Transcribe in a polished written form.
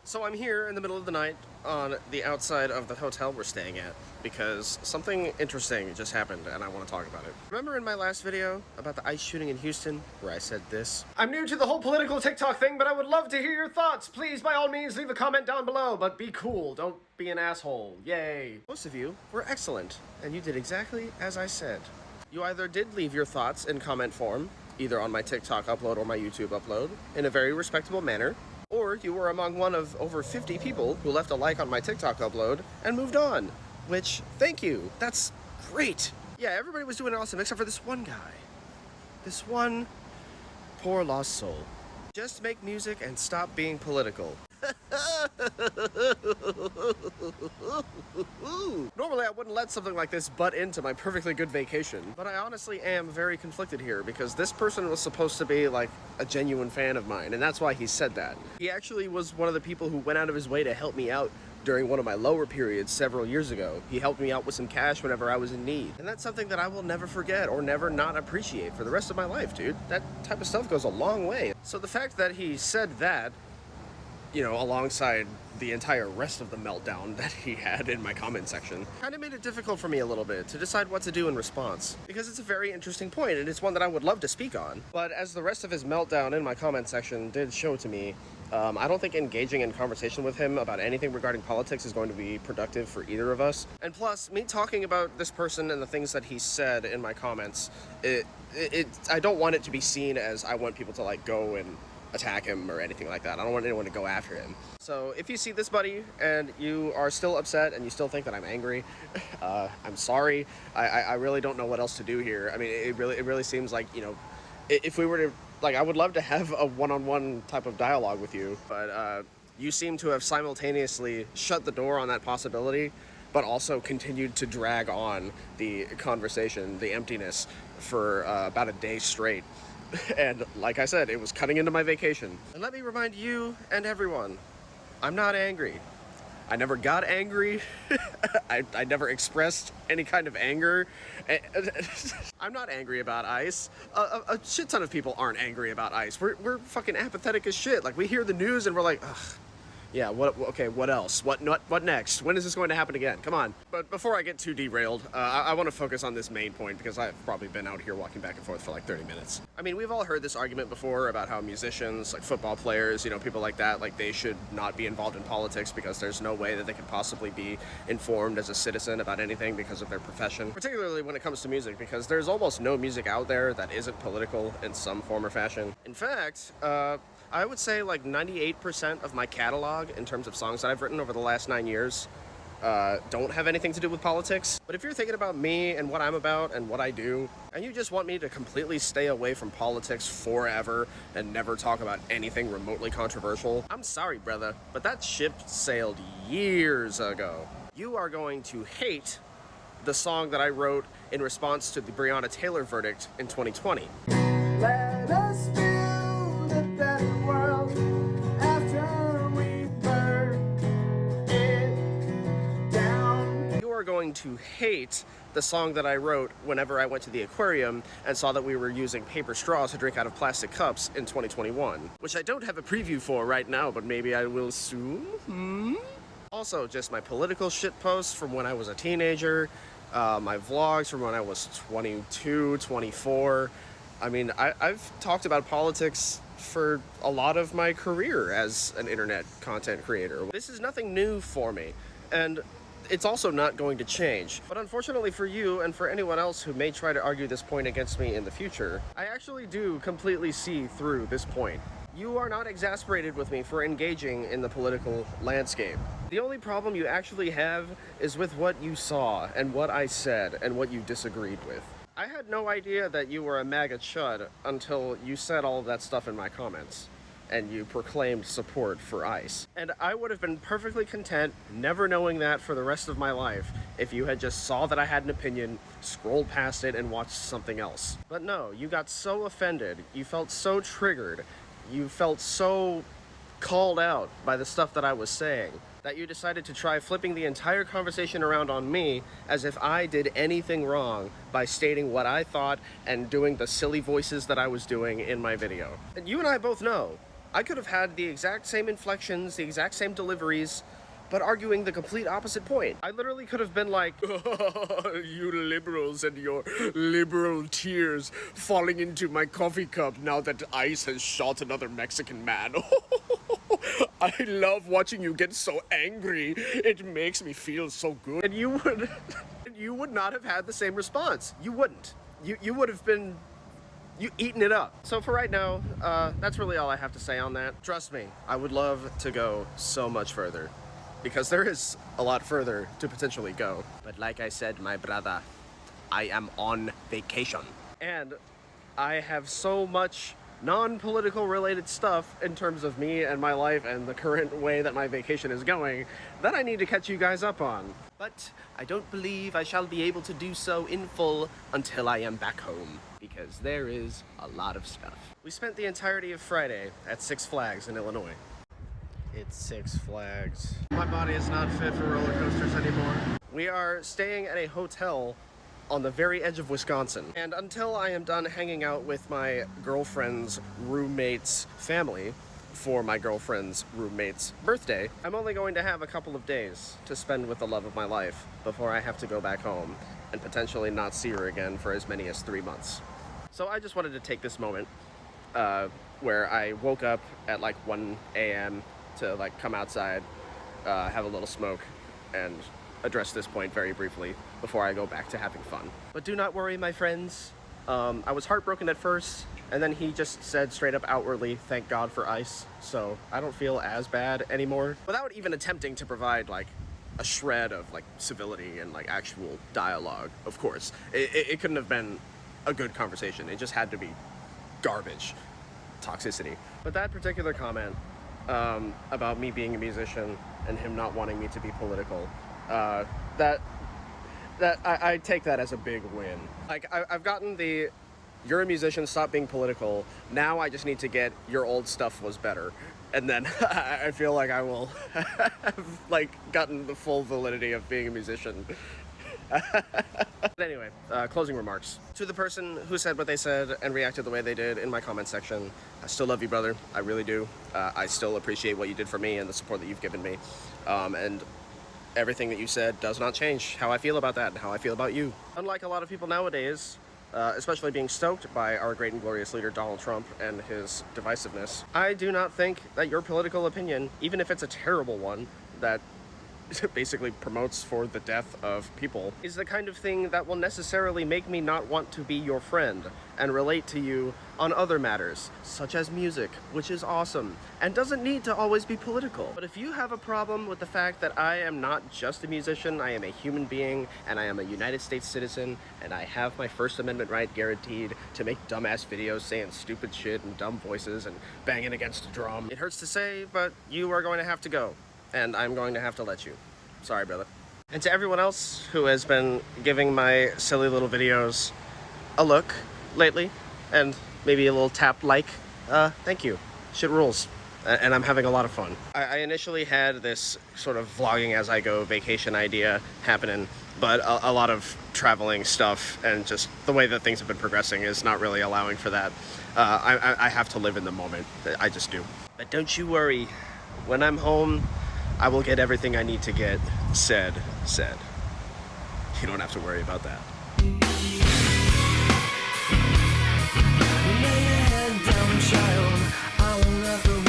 So I'm here in the middle of the night on the outside of the hotel we're staying at because something interesting just happened and I want to talk about it. Remember in my last video about the ICE shooting in Houston where I said this? I'm new to the whole political TikTok thing, but I would love to hear your thoughts. Please, by all means, leave a comment down below, but be cool. Don't be an asshole. Yay. Most of you were excellent, and you did exactly as I said. You either did leave your thoughts in comment form, either on my TikTok upload or my YouTube upload, in a very respectable manner, or you were among one of over 50 people who left a like on my TikTok upload and moved on. Which, thank you. That's great. Yeah, everybody was doing awesome except for this one guy. This one poor lost soul. Just make music and stop being political. Normally I wouldn't let something like this butt into my perfectly good vacation, but I honestly am very conflicted here because this person was supposed to be like a genuine fan of mine, and that's why he said that. He actually was one of the people who went out of his way to help me out during one of my lower periods several years ago. He helped me out with some cash whenever I was in need, and that's something that I will never forget or never not appreciate for the rest of my life, dude. That type of stuff goes a long way. So the fact that he said that, you know, alongside the entire rest of the meltdown that he had in my comment section, kind of made it difficult for me a little bit to decide what to do in response. Because it's a very interesting point, and it's one that I would love to speak on. But as the rest of his meltdown in my comment section did show to me, I don't think engaging in conversation with him about anything regarding politics is going to be productive for either of us. And plus, me talking about this person and the things that he said in my comments, I don't want it to be seen as I want people to like go and attack him or anything like that. I don't want anyone to go after him. So if you see this, buddy, and you are still upset and you still think that I'm angry, I'm sorry. I really don't know what else to do here. I mean, it really seems like, you know, if we were to, like, I would love to have a one-on-one type of dialogue with you, but you seem to have simultaneously shut the door on that possibility, but also continued to drag on the conversation, the emptiness, for about a day straight. And like I said, it was cutting into my vacation. And let me remind you and everyone, I'm not angry. I never got angry. I never expressed any kind of anger. I'm not angry about ICE. A shit ton of people aren't angry about ICE. We're fucking apathetic as shit. Like, we hear the news and we're like, ugh. Yeah, okay, what else? What next? When is this going to happen again? Come on. But before I get too derailed, I want to focus on this main point because I've probably been out here walking back and forth for like 30 minutes. I mean, we've all heard this argument before about how musicians, like football players, you know, people like that, like they should not be involved in politics because there's no way that they could possibly be informed as a citizen about anything because of their profession. Particularly when it comes to music, because there's almost no music out there that isn't political in some form or fashion. In fact, I would say like 98% of my catalog in terms of songs that I've written over the last 9 years don't have anything to do with politics. But if you're thinking about me and what I'm about and what I do, and you just want me to completely stay away from politics forever and never talk about anything remotely controversial, I'm sorry, brother, but that ship sailed years ago. You are going to hate the song that I wrote in response to the Breonna Taylor verdict in 2020. Let us build a better world after we burn it down. You are going to hate the song that I wrote whenever I went to the aquarium and saw that we were using paper straws to drink out of plastic cups in 2021, which I don't have a preview for right now, but maybe I will soon. Also, just my political shit posts from when I was a teenager, my vlogs from when I was 22, 24. I mean, I've talked about politics for a lot of my career as an internet content creator. This is nothing new for me, and it's also not going to change. But unfortunately for you and for anyone else who may try to argue this point against me in the future, I actually do completely see through this point. You are not exasperated with me for engaging in the political landscape. The only problem you actually have is with what you saw and what I said and what you disagreed with. I had no idea that you were a MAGA chud until you said all of that stuff in my comments and you proclaimed support for ICE. And I would have been perfectly content never knowing that for the rest of my life if you had just saw that I had an opinion, scrolled past it, and watched something else. But no, you got so offended, you felt so triggered, you felt so called out by the stuff that I was saying that you decided to try flipping the entire conversation around on me as if I did anything wrong by stating what I thought and doing the silly voices that I was doing in my video. And you and I both know I could have had the exact same inflections, the exact same deliveries, but arguing the complete opposite point. I literally could have been like, you liberals and your liberal tears falling into my coffee cup now that ICE has shot another Mexican man. I love watching you get so angry. It makes me feel so good. And you would not have had the same response. You wouldn't. You would have been eating it up. So for right now, that's really all I have to say on that. Trust me, I would love to go so much further, because there is a lot further to potentially go. But like I said, my brother, I am on vacation. And I have so much non-political related stuff in terms of me and my life and the current way that my vacation is going that I need to catch you guys up on. But I don't believe I shall be able to do so in full until I am back home, because there is a lot of stuff. We spent the entirety of Friday at Six Flags in Illinois. It's Six Flags. My body is not fit for roller coasters anymore. We are staying at a hotel on the very edge of Wisconsin. And until I am done hanging out with my girlfriend's roommate's family for my girlfriend's roommate's birthday, I'm only going to have a couple of days to spend with the love of my life before I have to go back home and potentially not see her again for as many as 3 months. So I just wanted to take this moment where I woke up at like 1 a.m. to like come outside, have a little smoke, and address this point very briefly before I go back to having fun. But do not worry, my friends. I was heartbroken at first, and then he just said straight up outwardly, thank God for ICE, so I don't feel as bad anymore. Without even attempting to provide like a shred of like civility and like actual dialogue, of course. It couldn't have been a good conversation. It just had to be garbage toxicity. But that particular comment about me being a musician and him not wanting me to be political, I take that as a big win. Like, I've gotten the, you're a musician, stop being political, now I just need to get your old stuff was better. And then I feel like I will have, like, gotten the full validity of being a musician. But anyway, closing remarks. To the person who said what they said and reacted the way they did in my comment section, I still love you, brother. I really do. I still appreciate what you did for me and the support that you've given me. And everything that you said does not change how I feel about that and how I feel about you. Unlike a lot of people nowadays, especially being stoked by our great and glorious leader Donald Trump and his divisiveness, I do not think that your political opinion, even if it's a terrible one that basically promotes for the death of people, is the kind of thing that will necessarily make me not want to be your friend and relate to you on other matters, such as music, which is awesome and doesn't need to always be political. But if you have a problem with the fact that I am not just a musician, I am a human being, and I am a United States citizen, and I have my First Amendment right guaranteed to make dumbass videos saying stupid shit and dumb voices and banging against a drum, it hurts to say, but you are going to have to go. And I'm going to have to let you. Sorry, brother. And to everyone else who has been giving my silly little videos a look lately, and maybe a little tap like, thank you. Shit rules. And I'm having a lot of fun. I initially had this sort of vlogging as I go vacation idea happening, but a lot of traveling stuff and just the way that things have been progressing is not really allowing for that. I have to live in the moment. I just do. But don't you worry. When I'm home, I will get everything I need to get said. You don't have to worry about that. Lay your head down, child. I will never